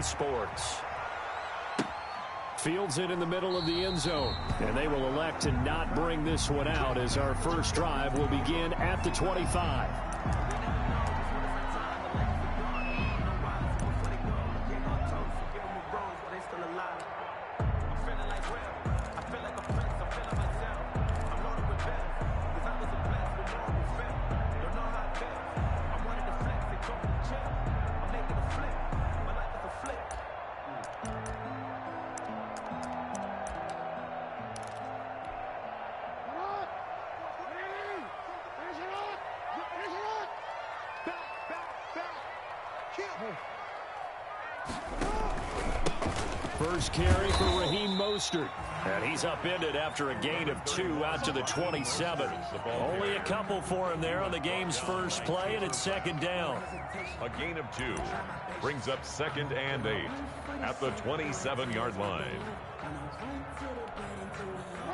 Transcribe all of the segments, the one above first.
EA Sports. Fields it in the middle of the end zone. And they will elect to not bring this one out as our first drive will begin at the 25. First carry for Raheem Mostert. And he's upended after a gain of 2 out to the 27. Only a couple for him there on the game's first play, and it's second down. A gain of 2 brings up 2nd and 8 at the 27-yard line.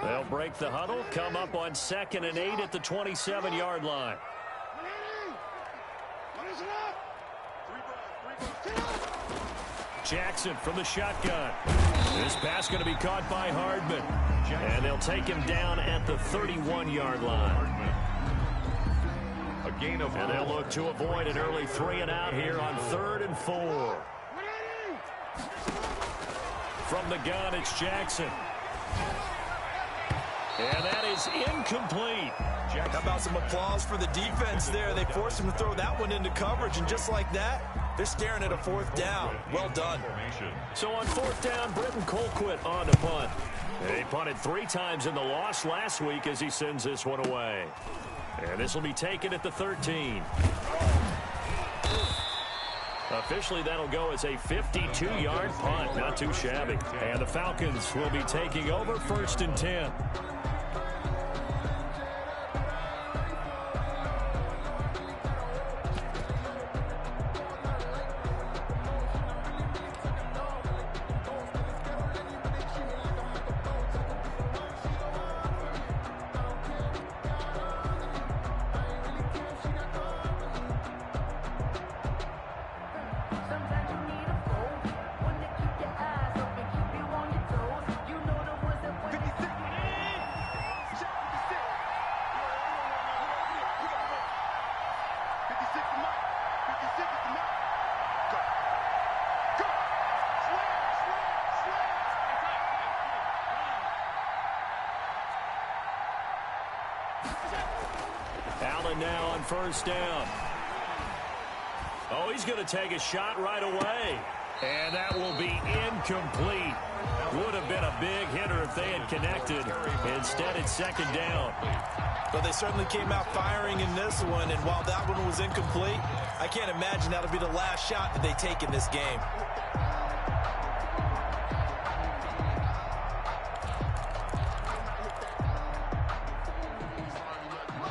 They'll break the huddle, come up on 2nd and 8 at the 27-yard line. Jackson from the shotgun. This pass going to be caught by Hardman. And they'll take him down at the 31-yard line. A gain of 4. And they'll look to avoid an early 3-and-out here on 3rd and 4. From the gun, it's Jackson. And that is incomplete. How about some applause for the defense there? They forced him to throw that one into coverage, and just like that, they're staring at a 4th down. Well done. So on 4th down, Britton Colquitt on to punt. He punted 3 times in the loss last week as he sends this one away. And this will be taken at the 13. Officially, that'll go as a 52-yard punt. Not too shabby. And the Falcons will be taking over 1st and 10. Allen now on 1st down. Oh, he's going to take a shot right away. And that will be incomplete. Would have been a big hitter if they had connected. Instead, it's 2nd down. But they certainly came out firing in this one, and while that one was incomplete, I can't imagine that'll be the last shot that they take in this game.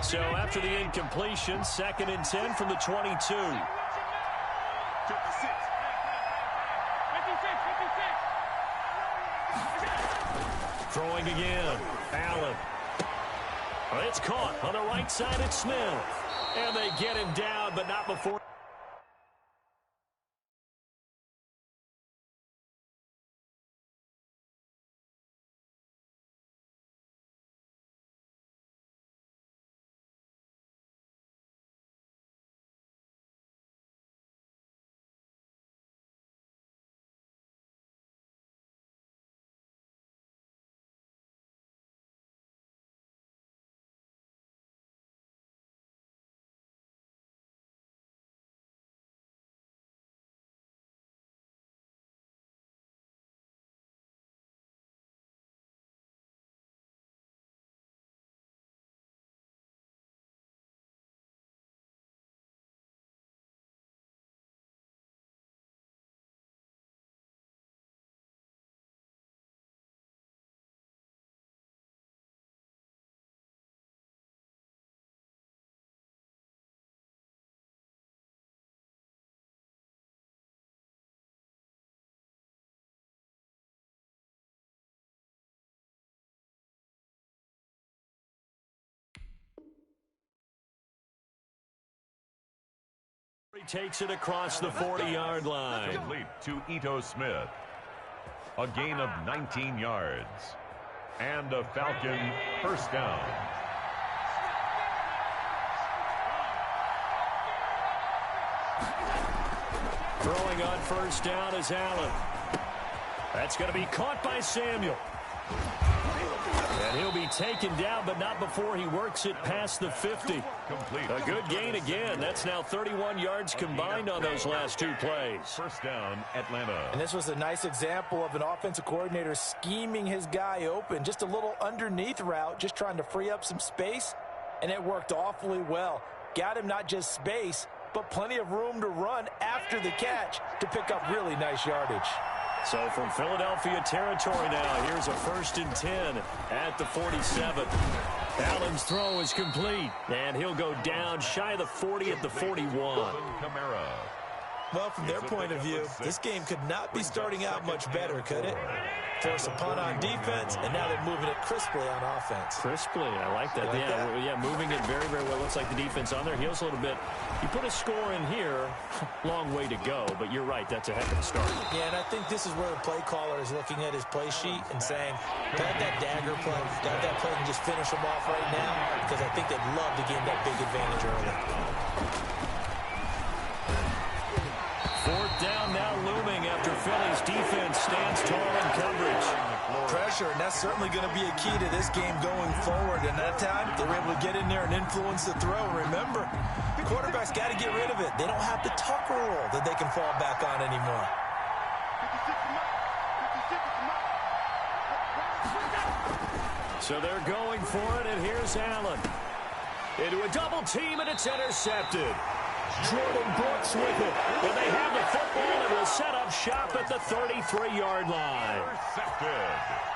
So after the incompletion, 2nd and 10 from the 22. 56. Throwing again. Allen. It's caught on the right side. It's Smith. And they get him down, but not before. He takes it across the 40-yard line. Complete to Ito Smith. A gain of 19 yards. And a Falcon first down. Throwing on first down is Allen. That's going to be caught by Samuel. And he'll be taken down, but not before he works it past the 50. Complete. A good gain again. That's now 31 yards combined on those last two plays. First down, Atlanta. And this was a nice example of an offensive coordinator scheming his guy open. Just a little underneath route, just trying to free up some space, and it worked awfully well. Got him not just space, but plenty of room to run after the catch to pick up really nice yardage. So from Philadelphia territory now, here's a 1st and 10 at the 47. Allen's throw is complete, and he'll go down shy of the 40 at the 41. Kamara. Well, from their point of view, this game could not be starting out much better, could it? Force a punt on defense, and now they're moving it crisply on offense. Crisply, I like that. Yeah, moving it very, very well. Looks like the defense on their heels a little bit. You put a score in here, long way to go, but you're right, that's a heck of a start. Yeah, and I think this is where the play caller is looking at his play sheet and saying, got that dagger play, got that play and just finish them off right now, because I think they'd love to gain that big advantage early. 4th down now looming after Philly's defense stands tall in coverage. Pressure, and that's certainly going to be a key to this game going forward. And that time, they were able to get in there and influence the throw. Remember, the quarterback's got to get rid of it. They don't have the tucker roll that they can fall back on anymore. So they're going for it, and here's Allen. Into a double team, and it's intercepted. Jordan Brooks with it. And they have the football and will set up shop at the 33-yard line.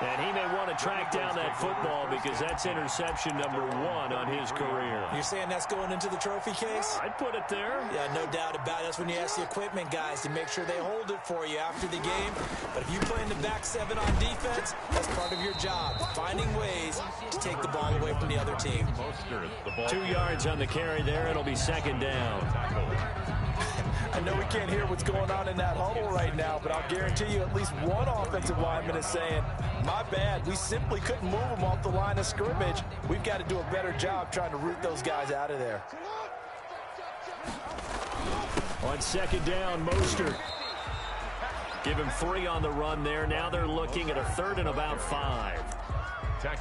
And he may want to track down that football because that's interception number 1 on his career. You're saying that's going into the trophy case? I'd put it there. Yeah, no doubt about it. That's when you ask the equipment guys to make sure they hold it for you after the game. But if you play in the back 7 on defense, that's part of your job, finding ways to take the ball away from the other team. 2 yards on the carry there. It'll be 2nd down. I know we can't hear what's going on in that huddle right now, but I'll guarantee you at least one offensive lineman is saying, my bad, we simply couldn't move them off the line of scrimmage. We've got to do a better job trying to root those guys out of there. On 2nd down, Mostert. Give him 3 on the run there. Now they're looking at a 3rd and about 5.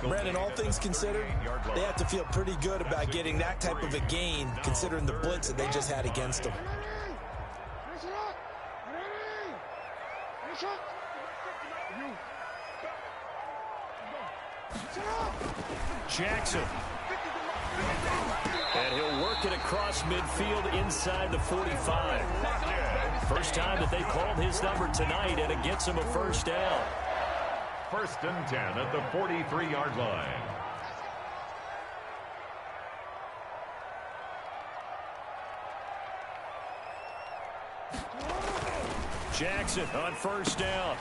Brandon, all things considered, they have to feel pretty good about getting that type of a gain, considering the blitz that they just had against them. Jackson. And he'll work it across midfield inside the 45. First time that they called his number tonight, and it gets him a 1st down. 1st and 10 at the 43-yard line. Jackson on 1st down.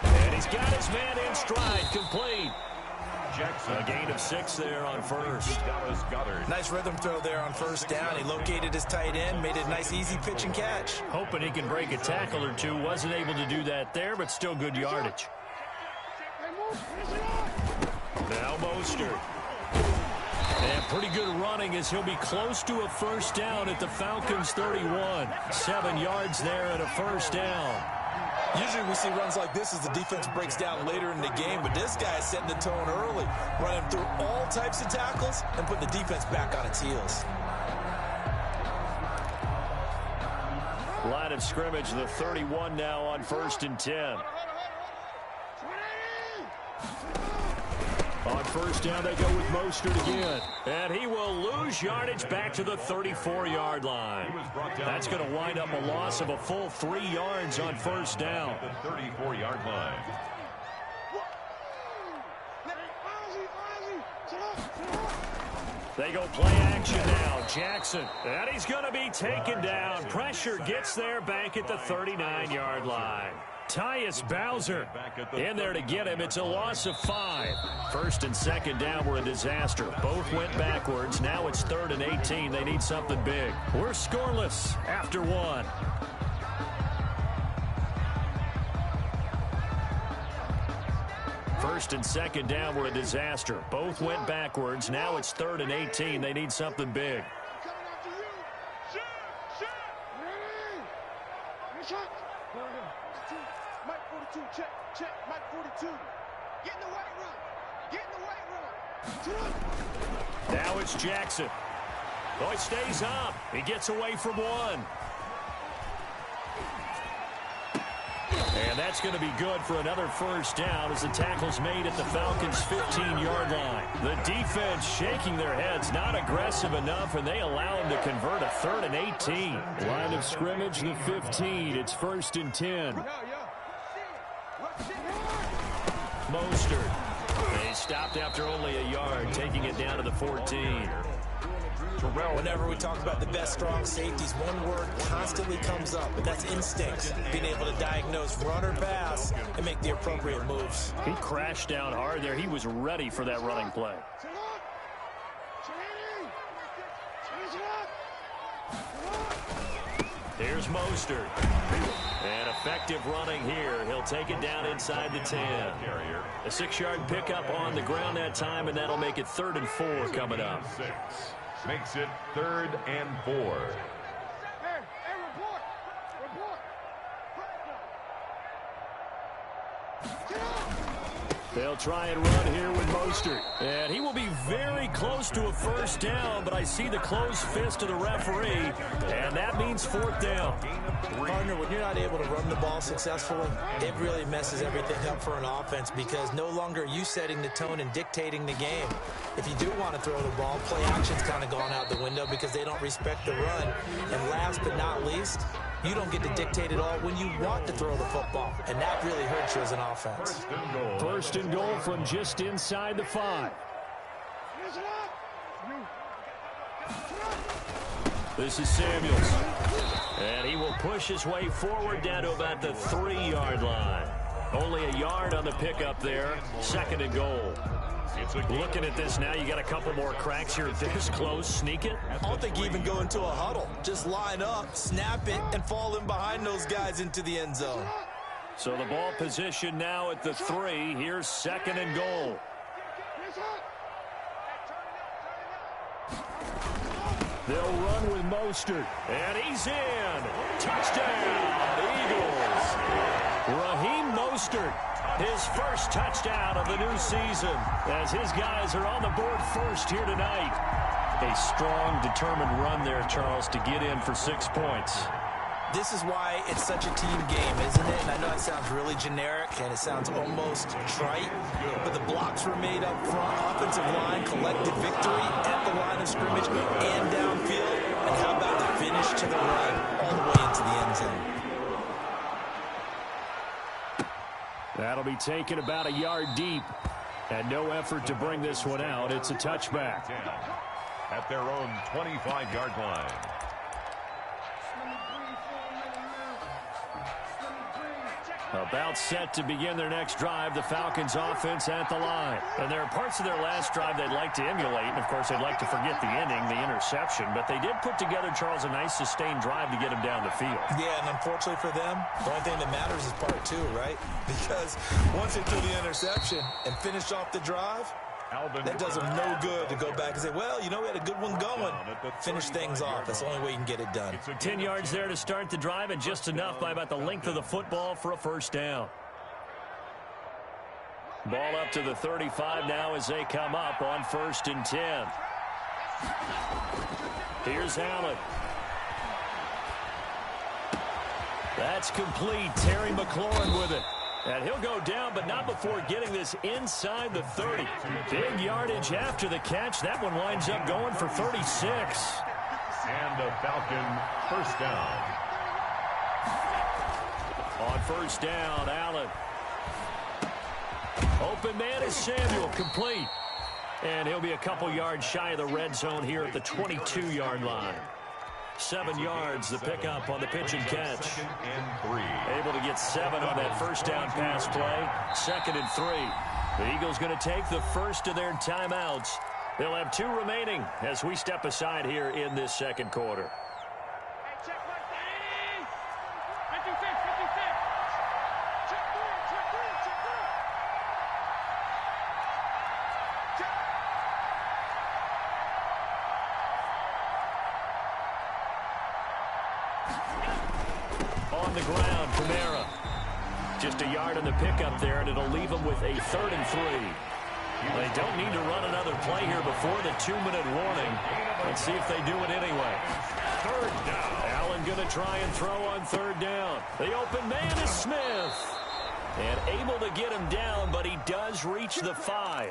And he's got his man in stride, complete. Jackson. A gain of 6 there on 1st. Dallas Goedert. Nice rhythm throw there on 1st down. He located his tight end, made it a nice easy pitch and catch. Hoping he can break a tackle or two. Wasn't able to do that there, but still good yardage. Now Mostert. And pretty good running as he'll be close to a 1st down at the Falcons' 31. 7 yards there and a 1st down. Usually we see runs like this as the defense breaks down later in the game, but this guy is setting the tone early, running through all types of tackles and putting the defense back on its heels. Line of scrimmage, the 31 now on 1st and 10. On 1st down, they go with Mostert again. And he will lose yardage back to the 34-yard line. That's going to wind up a loss of a full 3 yards on 1st down. The 34-yard line. They go play action now. Jackson. And he's going to be taken down. Pressure gets there back at the 39-yard line. Tyus Bowser in there to get him. It's a loss of 5. First and second down were a disaster. Both went backwards. Now it's 3rd and 18. They need something big. We're scoreless after 1. First and second down were a disaster. Both went backwards. Now it's 3rd and 18. They need something big. Mike 42, check, Mike 42. Get in the weight room. Now it's Jackson. Oh, he stays up. He gets away from 1. And that's going to be good for another first down as the tackle's made at the Falcons' 15-yard line. The defense shaking their heads, not aggressive enough, and they allow him to convert a 3rd and 18. Line of scrimmage, the 15. It's 1st and 10. Mostert. They stopped after only a yard, taking it down to the 14. Whenever we talk about the best strong safeties, one word constantly comes up, and that's instinct. Being able to diagnose run or pass and make the appropriate moves. He crashed down hard there. He was ready for that running play. Here's Mostert. And effective running here. He'll take it down inside the 10. A 6-yard pickup on the ground that time, and that'll make it 3rd and 4 coming up. Makes it 3rd and 4. Hey, report. They'll try and run here with Mostert. And he will be very close to a first down, but I see the closed fist of the referee, and that means 4th down. Partner, when you're not able to run the ball successfully, it really messes everything up for an offense because no longer are you setting the tone and dictating the game. If you do want to throw the ball, play action's kind of gone out the window because they don't respect the run. And last but not least, you don't get to dictate it all when you want to throw the football, and that really hurts you as an offense. First and goal from just inside the 5. This is Samuels. And he will push his way forward down to about the 3-yard line. Only a yard on the pickup there. 2nd and goal. Looking at this now, you got a couple more cracks here. This close, sneak it. I don't think you even go into a huddle. Just line up, snap it, and fall in behind those guys into the end zone. So the ball position now at the 3. Here's 2nd and goal. They'll run with Mostert. And he's in. Touchdown, Eagles. Raheem Mostert, his first touchdown of the new season, as his guys are on the board first here tonight. A strong, determined run there, Charles, to get in for 6 points. This is why it's such a team game, isn't it? And I know it sounds really generic and it sounds almost trite, but the blocks were made up front. Offensive line collected victory at the line of scrimmage and downfield. And how about the finish to the run all the way into the end zone? That'll be taken about a yard deep. And no effort to bring this one out. It's a touchback. At their own 25-yard line. About set to begin their next drive, the Falcons offense at the line. And there are parts of their last drive they'd like to emulate. And, of course, they'd like to forget the ending, the interception. But they did put together, Charles, a nice sustained drive to get him down the field. Yeah, and unfortunately for them, the only thing that matters is part 2, right? Because once they threw the interception and finished off the drive, that does them no good to go back and say, well, you know, we had a good one going. Finish things off. That's the only way you can get it done. 10 yards there to start the drive, and just enough by about the length of the football for a first down. Ball up to the 35 now as they come up on 1st and 10. Here's Allen. That's complete. Terry McLaurin with it. And he'll go down, but not before getting this inside the 30. Big yardage after the catch. That one winds up going for 36. And a Falcon first down. On first down, Allen. Open man is Samuel, complete. And he'll be a couple yards shy of the red zone here at the 22-yard line. 7 yards, the pickup on the pitch and catch. 2nd and 3. Able to get 7 on that first down pass play. 2nd and 3. The Eagles going to take the first of their timeouts. They'll have 2 remaining as we step aside here in this second quarter. On the ground, Kamara. Just a yard on the pickup there, and it'll leave them with a 3rd and 3. They don't need to run another play here before the 2-minute warning. Let's see if they do it anyway. 3rd down. Allen going to try and throw on 3rd down. The open man is Smith. And able to get him down, but he does reach the 5.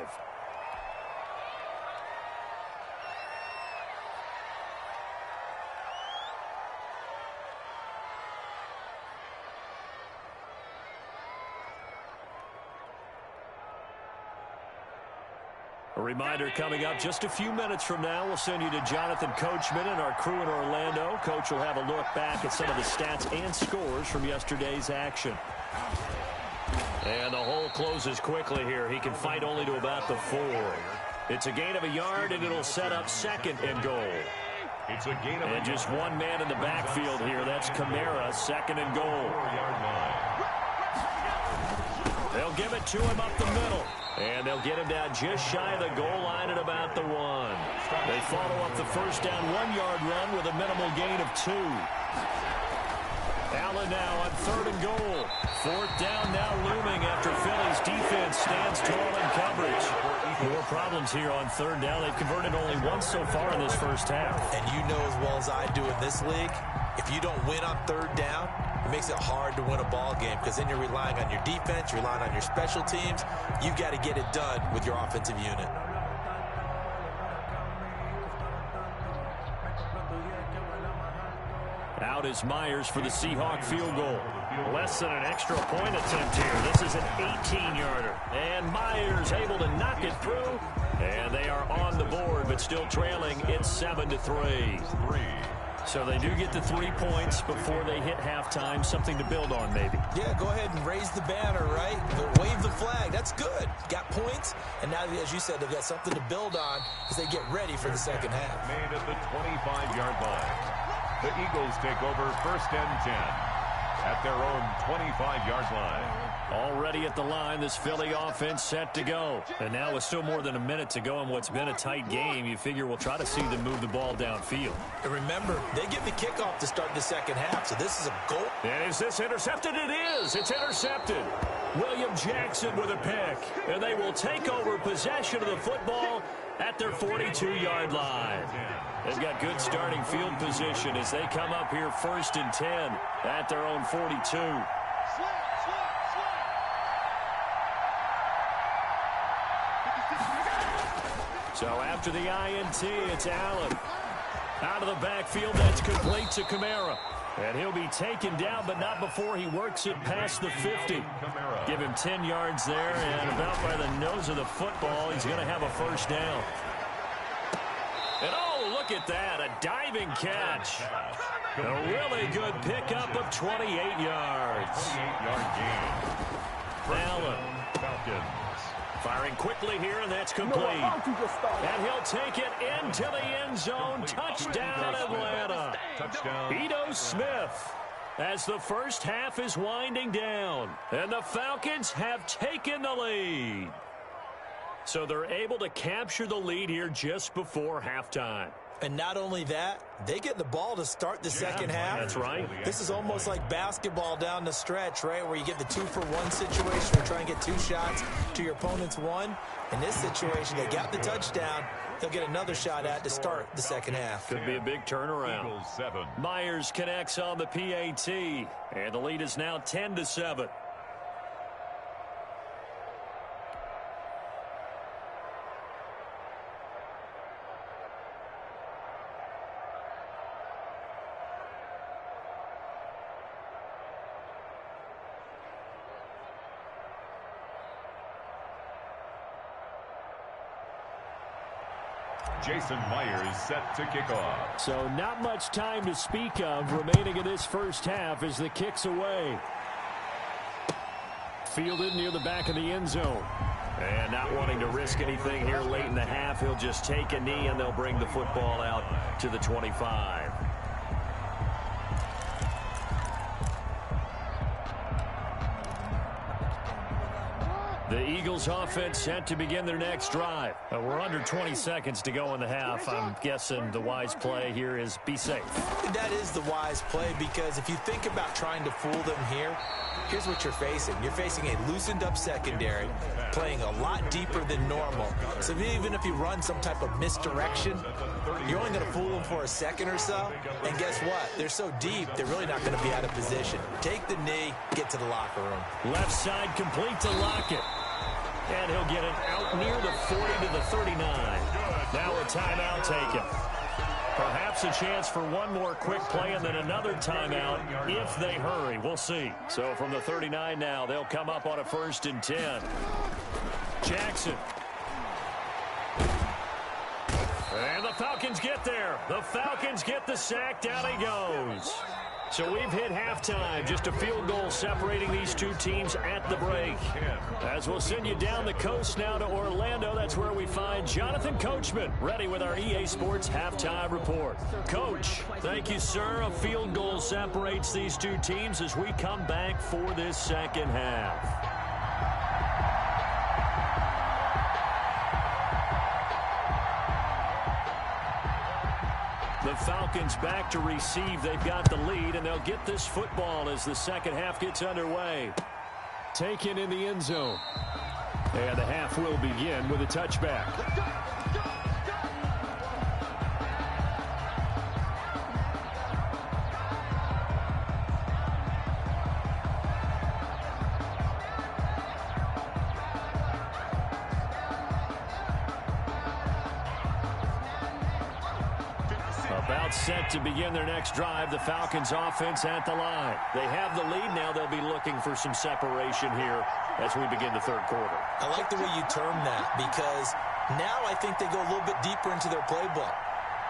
A reminder coming up just a few minutes from now. We'll send you to Jonathan Coachman and our crew in Orlando. Coach will have a look back at some of the stats and scores from yesterday's action. And the hole closes quickly here. He can fight only to about the 4. It's a gain of a yard, and it'll set up 2nd and goal. It's a gain of and just one man in the backfield here. That's Kamara, 2nd and goal. They'll give it to him up the middle. And they'll get him down just shy of the goal line at about the 1. They follow up the first down 1-yard run with a minimal gain of 2. Allen now on 3rd and goal. 4th down now looming after Philly's defense stands tall in coverage. More problems here on 3rd down. They've converted only once so far in this first half. And you know as well as I do in this league, if you don't win on 3rd down, it makes it hard to win a ball game because then you're relying on your defense, you're relying on your special teams. You've got to get it done with your offensive unit. Out is Myers for the Seahawk field goal. Less than an extra point attempt here. This is an 18-yarder. And Myers able to knock it through. And they are on the board, but still trailing. It's 7-3. So they do get the 3 points before they hit halftime. Something to build on, maybe. Yeah, go ahead and raise the banner, right? But wave the flag. That's good. Got points. And now, as you said, they've got something to build on as they get ready for the second half. Made at the 25-yard line. The Eagles take over 1st and 10 at their own 25-yard line. Already at the line, this Philly offense set to go. And now with still more than a minute to go in what's been a tight game, you figure we'll try to see them move the ball downfield. And remember, they get the kickoff to start the second half, so this is a goal. And is this intercepted? It is. It's intercepted. William Jackson with a pick. And they will take over possession of the football at their 42-yard line. They've got good starting field position as they come up here 1st and 10 at their own 42. So after the INT, it's Allen. Out of the backfield, that's complete to Kamara. And he'll be taken down, but not before he works it past the 50. Give him 10 yards there, and about by the nose of the football, he's going to have a first down. And oh, look at that, a diving catch. A really good pickup of 28 yards. 28-yard gain. Allen. Falcons. Firing quickly here, and that's complete. And he'll take it into the end zone. Touchdown, Atlanta. Touchdown. Ito Smith as the first half is winding down. And the Falcons have taken the lead. So they're able to capture the lead here just before halftime. And not only that, they get the ball to start the second half. That's right. This is almost like basketball down the stretch, right, where you get the 2-for-1 situation. We're trying to get 2 shots to your opponent's 1. In this situation, they got the touchdown. They'll get another shot at to start the second half. Could be a big turnaround. Eagles 7. Myers connects on the PAT, and the lead is now 10-7. Jason Myers set to kick off. So not much time to speak of remaining in this first half as the kick's away. Fielded near the back of the end zone. And not wanting to risk anything here late in the half, he'll just take a knee and they'll bring the football out to the 25. The Eagles offense set to begin their next drive. We're under 20 seconds to go in the half. I'm guessing the wise play here is be safe. That is the wise play, because if you think about trying to fool them here, here's what you're facing. You're facing a loosened up secondary, playing a lot deeper than normal. So even if you run some type of misdirection, you're only going to fool them for a second or so. And guess what? They're so deep, they're really not going to be out of position. Take the knee, get to the locker room. Left side complete to Lockett. And he'll get it out near the 40 to the 39. Now a timeout taken. Perhaps a chance for one more quick play and then another timeout if they hurry. We'll see. So from the 39 now, they'll come up on a 1st and 10. Jackson. And the Falcons get there. The Falcons get the sack. Down he goes. So we've hit halftime. Just a field goal separating these two teams at the break. As we'll send you down the coast now to Orlando, that's where we find Jonathan Coachman, ready with our EA Sports halftime report. Coach, thank you, sir. A field goal separates these two teams as we come back for this second half. The Falcons back to receive. They've got the lead, and they'll get this football as the second half gets underway. Taken in the end zone. And the half will begin with a touchback. Set to begin their next drive. The Falcons offense at the line. They have the lead. Now they'll be looking for some separation here as we begin the third quarter. I like the way you term that, because now I think they go a little bit deeper into their playbook.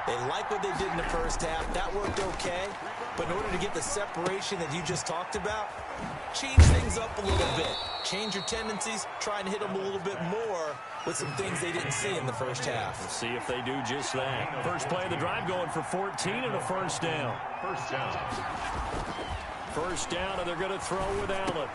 They like what they did in the first half. That worked okay. But in order to get the separation that you just talked about, change things up a little bit. Change your tendencies. Try and hit them a little bit more with some things they didn't see in the first half. Let's see if they do just that. First play of the drive going for 14 and a first down. First down, and they're going to throw with Allen.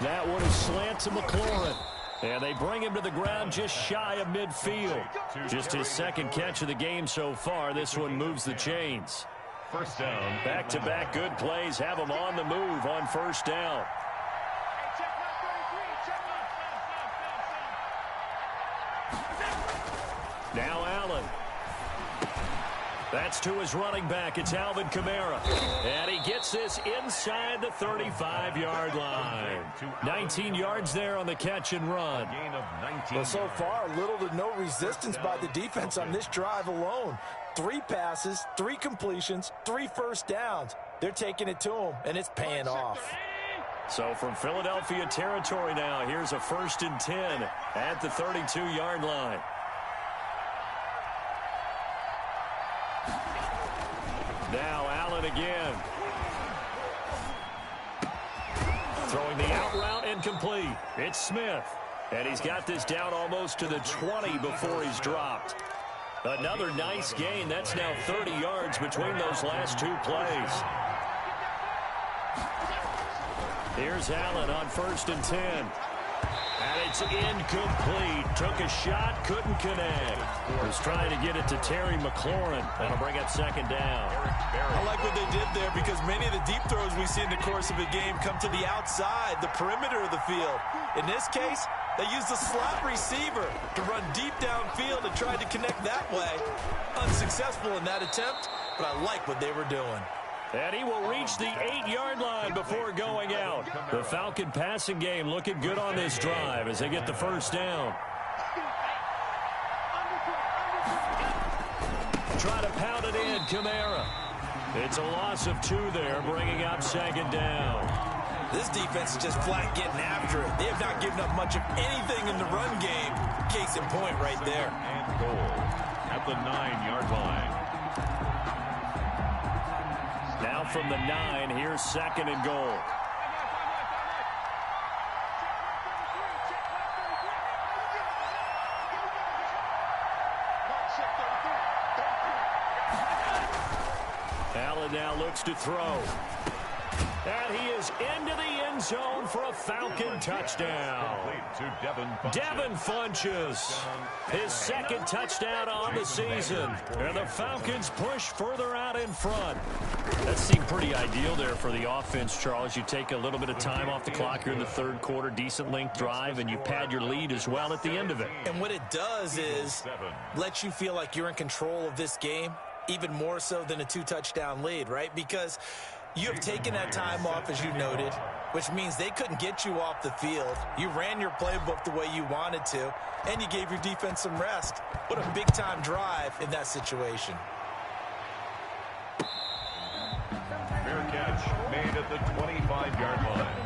That one is slant to McLaurin. And they bring him to the ground just shy of midfield. Just his second catch of the game so far. This one moves the chains. First down. Back-to-back good plays have them on the move on first down. Now Allen. That's to his running back. It's Alvin Kamara. And he gets this inside the 35-yard line. 19 yards there on the catch and run. Well, so far, little to no resistance by the defense on this drive alone. 3 passes, 3 completions, 3 first downs. They're taking it to them, and it's paying off. So from Philadelphia territory now, here's a 1st and 10 at the 32-yard line. Now Allen again. Throwing the out route incomplete. It's Smith. And he's got this down almost to the 20 before he's dropped. Another nice gain. That's now 30 yards between those last 2 plays. Here's Allen on 1st and 10. And it's incomplete. Took a shot, couldn't connect. Was trying to get it to Terry McLaurin. That'll bring up 2nd down. I like what they did there, because many of the deep throws we see in the course of a game come to the outside, the perimeter of the field. In this case, they used the slot receiver to run deep downfield and tried to connect that way. Unsuccessful in that attempt, but I like what they were doing. And he will reach the 8-yard line before going out. The Falcon passing game looking good on this drive as they get the first down. Try to pound it in, Kamara. It's a loss of 2 there, bringing up 2nd down. This defense is just flat getting after it. They have not given up much of anything in the run game. Case in point right there. And goal at the 9-yard line. Now from the 9, here's 2nd and goal. Allen now looks to throw. And he is into the end zone for a Falcon touchdown. Devin Funchess, his 2nd touchdown on the season. And the Falcons push further out in front. That seemed pretty ideal there for the offense, Charles. You take a little bit of time off the clock here in the 3rd quarter, decent length drive, and you pad your lead as well at the end of it. And what it does is let you feel like you're in control of this game, even more so than a 2-touchdown lead, right? Because you have taken that time off, as you noted, which means they couldn't get you off the field. You ran your playbook the way you wanted to, and you gave your defense some rest. What a big-time drive in that situation. Fair catch made at the 25-yard line.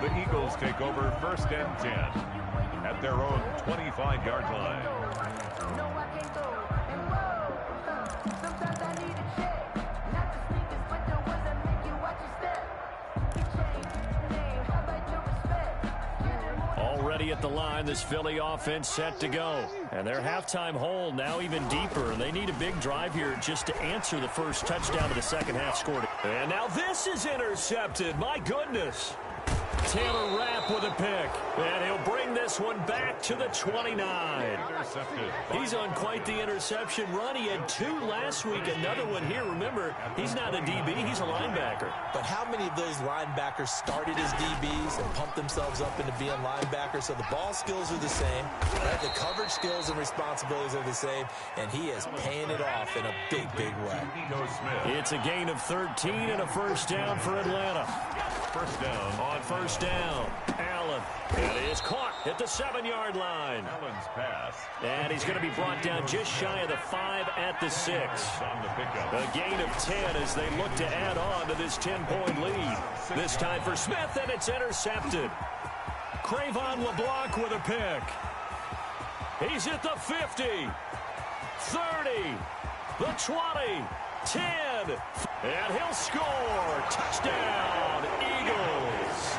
The Eagles take over 1st and 10 at their own 25-yard line. Already at the line, this Philly offense set to go. And their halftime hole now even deeper. They need a big drive here just to answer the first touchdown of the 2nd half scored. And now this is intercepted. My goodness. Taylor Rapp with a pick. And he'll bring this one back to the 29. He's on quite the interception run. He had 2 last week, another one here. Remember, he's not a DB, he's a linebacker. But how many of those linebackers started as DBs and pumped themselves up into being linebackers? So the ball skills are the same, right? The coverage skills and responsibilities are the same, and he is paying it off in a big, big way. It's a gain of 13 and a 1st down for Atlanta. 1st down. On 1st down, Allen. And it is caught at the 7-yard line. Allen's pass. And he's going to be brought down just shy of the 5 at the 6. A gain of 10 as they look to add on to this 10-point lead. This time for Smith, and it's intercepted. Crayvon LeBlanc with a pick. He's at the 50, 30, the 20, 10, and he'll score. Touchdown, Eagles.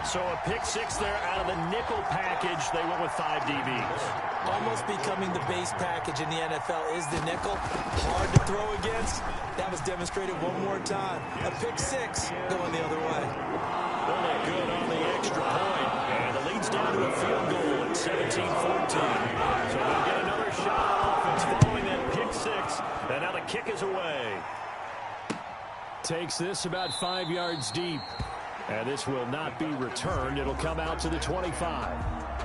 So a pick 6 there out of the nickel package. They went with 5 DBs. Almost becoming the base package in the NFL is the nickel. Hard to throw against. That was demonstrated one more time. A pick 6 going the other way. Really good on the extra point. And the lead's down to a field goal at 17-14. So they'll get another shot on offense following that pick 6. And now the kick is away. Takes this about 5 yards deep. And this will not be returned. It'll come out to the 25.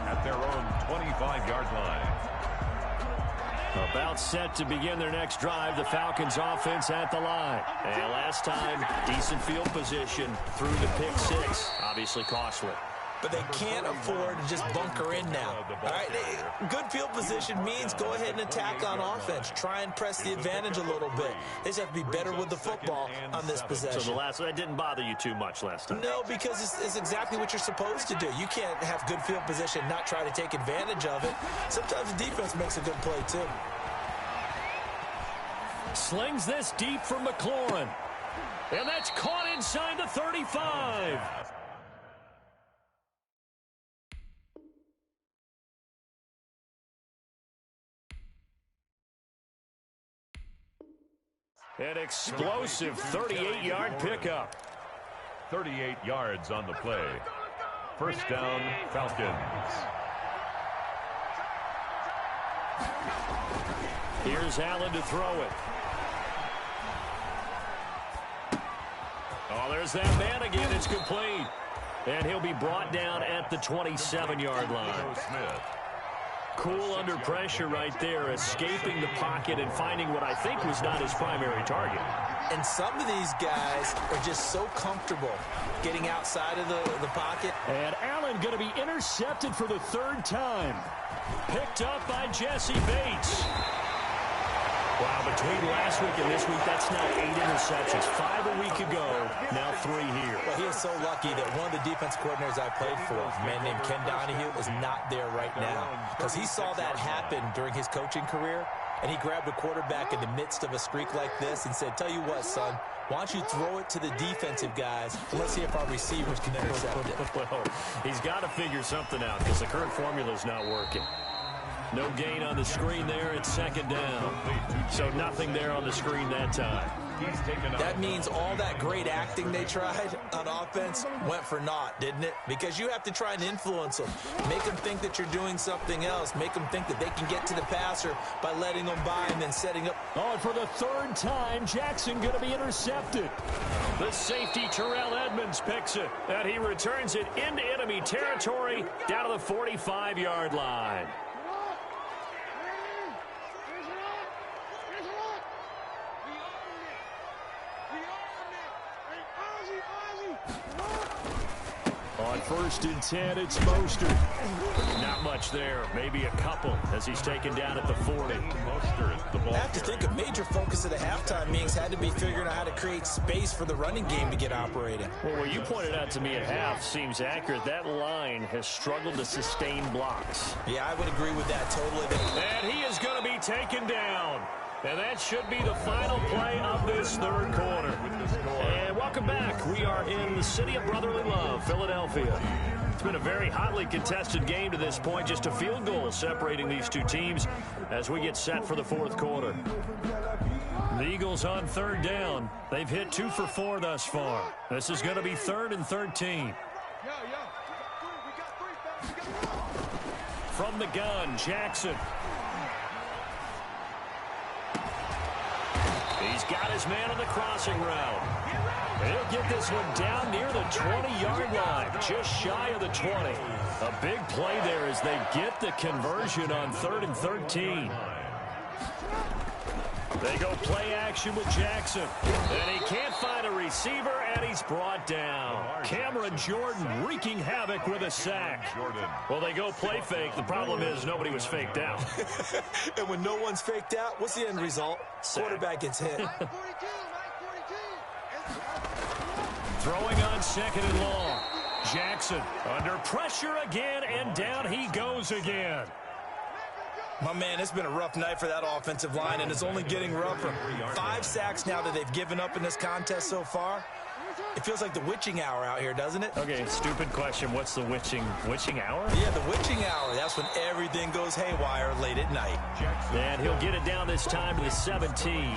At their own 25-yard line. About set to begin their next drive. The Falcons offense at the line. And last time, decent field position through the pick 6. Obviously costly. But they can't afford to just bunker in now. All right, good field position means go ahead and attack on offense. Try and press the advantage a little bit. They just have to be better with the football on this possession. So that didn't bother you too much last time? No, because it's exactly what you're supposed to do. You can't have good field position and not try to take advantage of it. Sometimes the defense makes a good play, too. Slings this deep from McLaurin. And that's caught inside the 35. An explosive 38-yard pickup. 38 yards on the play. 1st down, Falcons. Here's Allen to throw it. Oh, there's that man again. It's complete. And he'll be brought down at the 27-yard line. Smith. Cool under pressure right there, escaping the pocket and finding what I think was not his primary target. And some of these guys are just so comfortable getting outside of the pocket. And Allen going to be intercepted for the 3rd time. Picked up by Jesse Bates. Wow, between last week and this week, that's now 8 interceptions. 5 a week ago, now 3 here. Well, he is so lucky that one of the defense coordinators I played for, a man named Ken Donahue, is not there right now. Because he saw that happen during his coaching career, and he grabbed a quarterback in the midst of a streak like this and said, tell you what, son, why don't you throw it to the defensive guys, and let's see if our receivers can intercept it. Well, he's got to figure something out because the current formula is not working. No gain on the screen there. It's second down. So nothing there on the screen that time. That means all that great acting they tried on offense went for naught, didn't it? Because you have to try and influence them. Make them think that you're doing something else. Make them think that they can get to the passer by letting them by and then setting up. Oh, and for the third time, Jackson going to be intercepted. The safety, Terrell Edmonds, picks it. And he returns it into enemy territory down to the 45-yard line. On 1st and 10, it's Mostert. Not much there. Maybe a couple as he's taken down at the 40. Mostert, the ball. I have to think a major focus of the halftime meetings had to be figuring out how to create space for the running game to get operating. Well, what you pointed out to me at half seems accurate. That line has struggled to sustain blocks. Yeah, I would agree with that totally. And he is going to be taken down. And that should be the final play of this third quarter. And welcome back. We are in the city of brotherly love, Philadelphia. It's been a very hotly contested game to this point. Just a field goal separating these two teams as we get set for the fourth quarter. The Eagles on third down. They've hit 2 for 4 thus far. This is going to be 3rd and 13. From the gun, Jackson. He's got his man on the crossing route. He'll get this one down near the 20-yard line, just shy of the 20. A big play there as they get the conversion on 3rd and 13. They go play action with Jackson. And he can't find a receiver, and he's brought down. Cameron Jordan wreaking havoc with a sack. Well, they go play fake. The problem is nobody was faked out. And when no one's faked out, what's the end result? Quarterback gets hit. Throwing on 2nd and long. Jackson under pressure again, and down he goes again. My man, it's been a rough night for that offensive line, and it's only getting rougher. 5 sacks now that they've given up in this contest so far. It feels like the witching hour out here, doesn't it? Okay, stupid question. What's the witching hour? Yeah, the witching hour. That's when everything goes haywire late at night. And he'll get it down this time to the 17.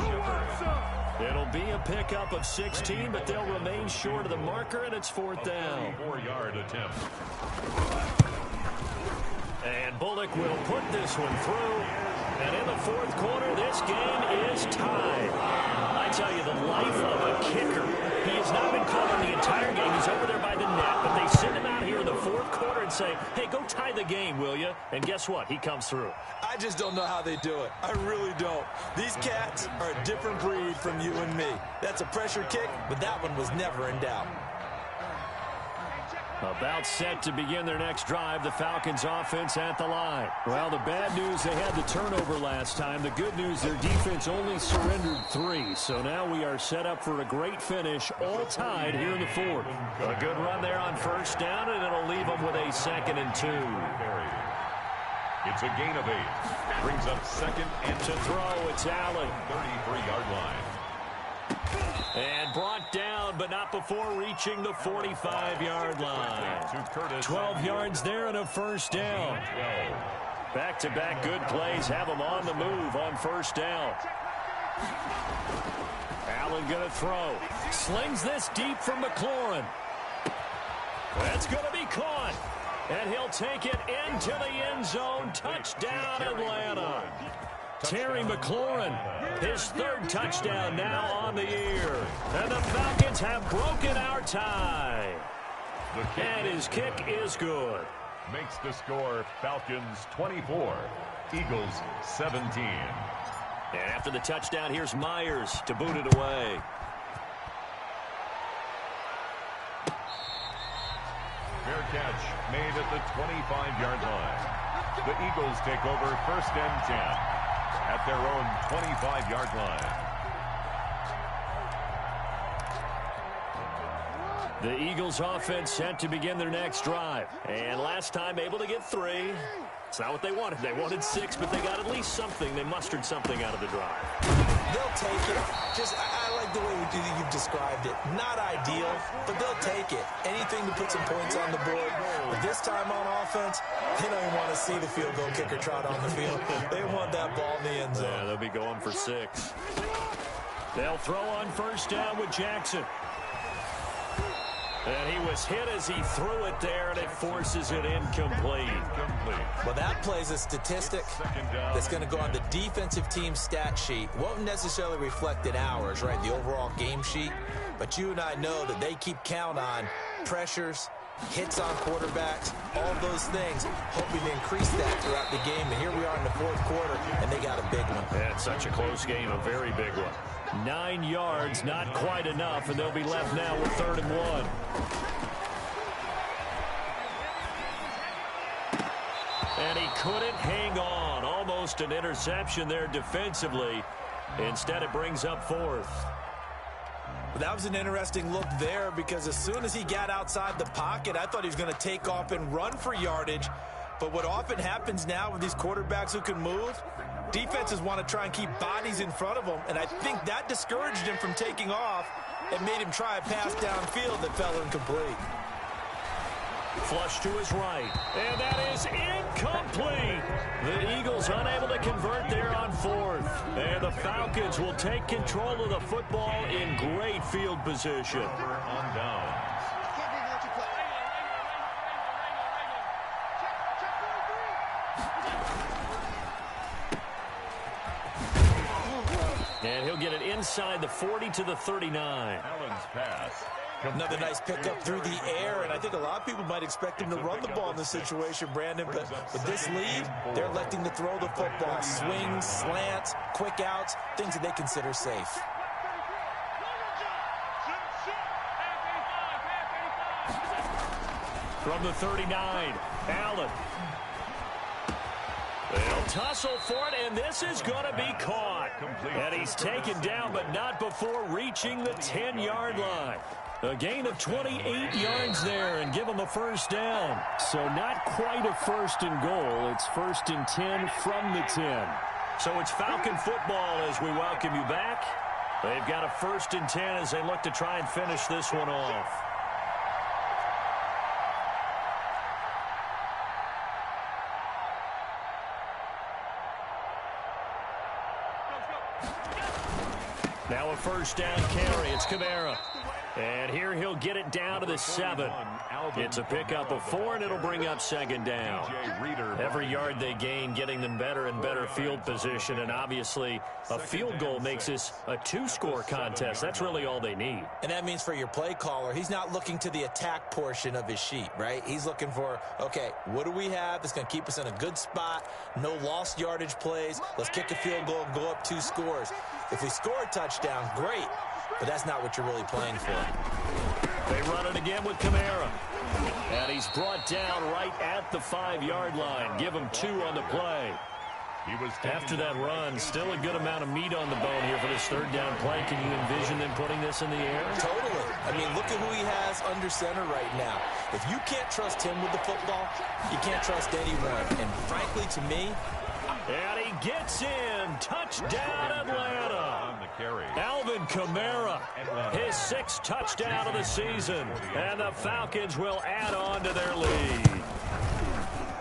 It'll be a pickup of 16, but they'll remain short of the marker, and it's 4th down. 4-yard attempt. And Bullock will put this one through. And in the fourth quarter, this game is tied. I tell you, the life of a kicker. He has not been called the entire game. He's over there by the net. But they send him out here in the fourth quarter and say, hey, go tie the game, will you? And guess what? He comes through. I just don't know how they do it. I really don't. These cats are a different breed from you and me. That's a pressure kick, but that one was never in doubt. About set to begin their next drive, the Falcons offense at the line. Well, the bad news, they had the turnover last time. The good news, their defense only surrendered 3. So now we are set up for a great finish, all tied here in the fourth. A good run there on 1st down, and it'll leave them with a 2nd and 2. It's a gain of 8. Brings up 2nd and to throw, it's Allen. 33-yard line. And brought down, but not before reaching the 45-yard line. 12 yards there and a 1st down. Back-to-back good plays have them on the move on 1st down. Allen going to throw. Slings this deep from McLaurin. That's going to be caught. And he'll take it into the end zone. Touchdown, Atlanta. Terry McLaurin, his 3rd touchdown now on the year. And the Falcons have broken our tie. And his kick is good. Makes the score Falcons 24, Eagles 17. And after the touchdown, here's Myers to boot it away. Fair catch made at the 25-yard line. The Eagles take over 1st and 10. at their own 25-yard line. The Eagles offense set to begin their next drive. And last time able to get 3. It's not what they wanted. They wanted 6, but they got at least something. They mustered something out of the drive. They'll take it. I like the way you've described it. Not ideal, but they'll take it. Anything to put some points on the board. But this time on offense, they don't even want to see the field goal kicker trot on the field. They want that ball in the end zone. Yeah, they'll be going for 6. They'll throw on first down with Jackson. And he was hit as he threw it there, and it forces it incomplete. Well, that plays a statistic that's going to go on the defensive team stat sheet. Won't necessarily reflect in ours, right, the overall game sheet. But you and I know that they keep count on pressures, hits on quarterbacks, all those things, hoping to increase that throughout the game. And here we are in the fourth quarter, and they got a big one. Yeah, it's such a close game, a very big one. 9 yards, not quite enough, and they'll be left now with 3rd and 1. And he couldn't hang on. Almost an interception there defensively. Instead, it brings up 4th. That was an interesting look there because as soon as he got outside the pocket, I thought he was going to take off and run for yardage. But what often happens now with these quarterbacks who can move, defenses want to try and keep bodies in front of them, and I think that discouraged him from taking off and made him try a pass downfield that fell incomplete. Flush to his right, and that is incomplete. The Eagles unable to convert there on 4th, and the Falcons will take control of the football in great field position. On down. And he'll get it inside the 40 to the 39. Allen's pass. Another nice pickup through the air, and I think a lot of people might expect him to run the ball in this situation, Brandon, but with this lead, they're electing to throw the football. Swings, slants, quick outs, things that they consider safe. From the 39, Allen. They'll tussle for it, and this is going to be caught. And he's taken down, but not before reaching the 10-yard line. A gain of 28 yards there, and give them a first down. So not quite a 1st and goal. It's 1st and 10 from the 10. So it's Falcon football as we welcome you back. They've got a 1st and 10 as they look to try and finish this one off. Now a first down carry. It's Kamara. And here he'll get it down to the 7. It's a pickup of 4, and it'll bring up 2nd down. Every yard they gain, getting them better and better field position. And obviously, a field goal makes this a 2-score contest. That's really all they need. And that means for your play caller, he's not looking to the attack portion of his sheet, right? He's looking for, okay, what do we have that's going to keep us in a good spot? No lost yardage plays. Let's kick a field goal and go up 2 scores. If we score a touchdown, great. But that's not what you're really playing for. They run it again with Kamara. And he's brought down right at the 5-yard line. Give him 2 on the play. After that run, still a good amount of meat on the bone here for this 3rd down play. Can you envision them putting this in the air? Totally. I mean, look at who he has under center right now. If you can't trust him with the football, you can't trust anyone. And frankly, to me, and he gets in. Touchdown, Atlanta. Alvin Kamara, his 6th touchdown of the season. And the Falcons will add on to their lead.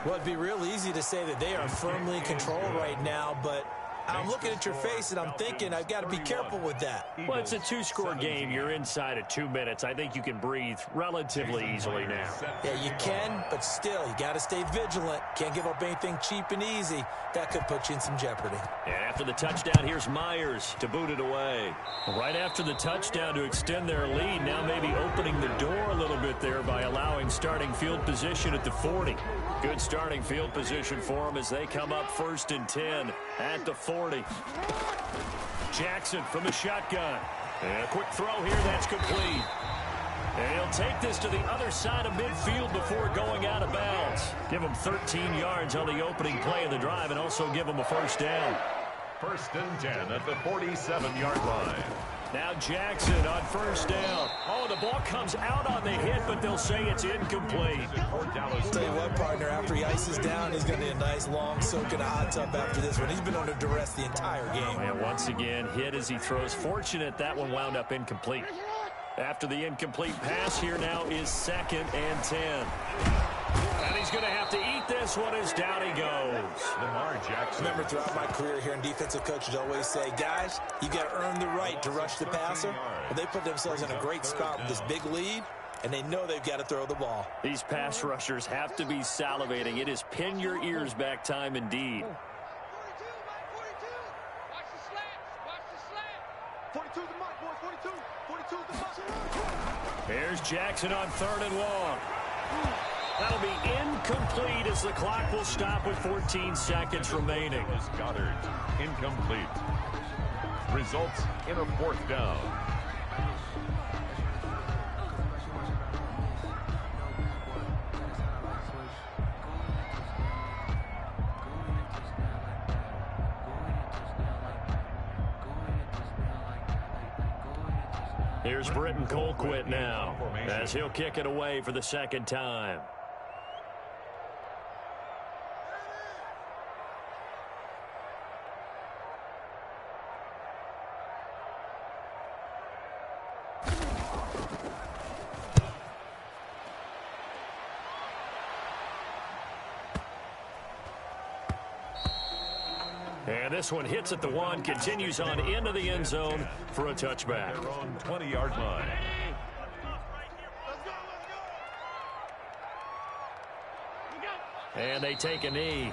Well, it'd be real easy to say that they are firmly in control right now, but I'm looking at your face and I'm thinking I've got to be careful with that. Well, it's a 2-score game. You're inside of 2 minutes. I think you can breathe relatively easily now. Yeah, you can, but still, you got to stay vigilant. Can't give up anything cheap and easy. That could put you in some jeopardy. And after the touchdown, here's Myers to boot it away. Right after the touchdown to extend their lead, now maybe opening the door a little bit there by allowing starting field position at the 40. Good starting field position for them as they come up 1st and 10 at the 40. Jackson from the shotgun. And a quick throw here, that's complete. And he'll take this to the other side of midfield before going out of bounds. Give him 13 yards on the opening play of the drive and also give him a first down. First and 10 at the 47-yard line. Now Jackson on first down. Oh, the ball comes out on the hit, but they'll say it's incomplete. I'll tell you what, partner, after he ices down, he's going to need a nice long soak in a hot tub after this one. He's been under duress the entire game. And once again, hit as he throws. Fortunate that one wound up incomplete. After the incomplete pass, here now is 2nd and 10. And he's going to have to eat this one as down he goes. Lamar Jackson. Remember, throughout my career here in defensive coaches always say, guys, you got to earn the right to rush the passer. Well, they put themselves in a great spot with this big lead, and they know they've got to throw the ball. These pass rushers have to be salivating. It is pin your ears back time indeed. 42 the mark, boys. 42 the mark. Here's Jackson on 3rd and long. That'll be incomplete as the clock will stop with 14 seconds remaining. Goddard, incomplete. Results in a 4th down. Here's Britton Colquitt now as he'll kick it away for the 2nd time. And this one hits at the 1, continues on into the end zone for a touchback. Their own 20-yard line. And they take a knee.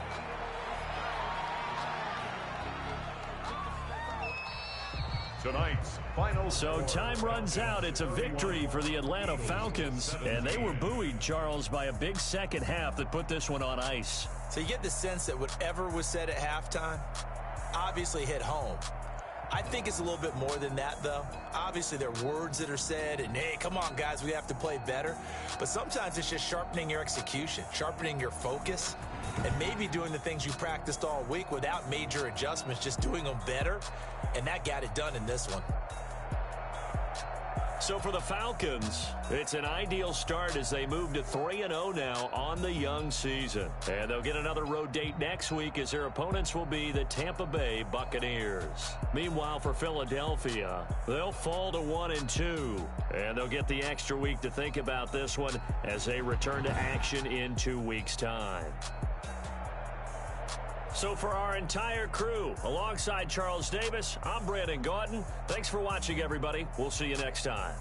Tonight's final. So time runs out. It's a victory for the Atlanta Falcons. And they were buoyed, Charles, by a big second half that put this one on ice. So you get the sense that whatever was said at halftime obviously hit home. I think it's a little bit more than that, though. Obviously, there are words that are said, and, hey, come on, guys, we have to play better. But sometimes it's just sharpening your execution, sharpening your focus, and maybe doing the things you practiced all week without major adjustments, just doing them better, and that got it done in this one. So for the Falcons, it's an ideal start as they move to 3-0 now on the young season. And they'll get another road date next week as their opponents will be the Tampa Bay Buccaneers. Meanwhile, for Philadelphia, they'll fall to 1-2. And they'll get the extra week to think about this one as they return to action in 2 weeks' time. So for our entire crew, alongside Charles Davis, I'm Brandon Gautin. Thanks for watching, everybody. We'll see you next time.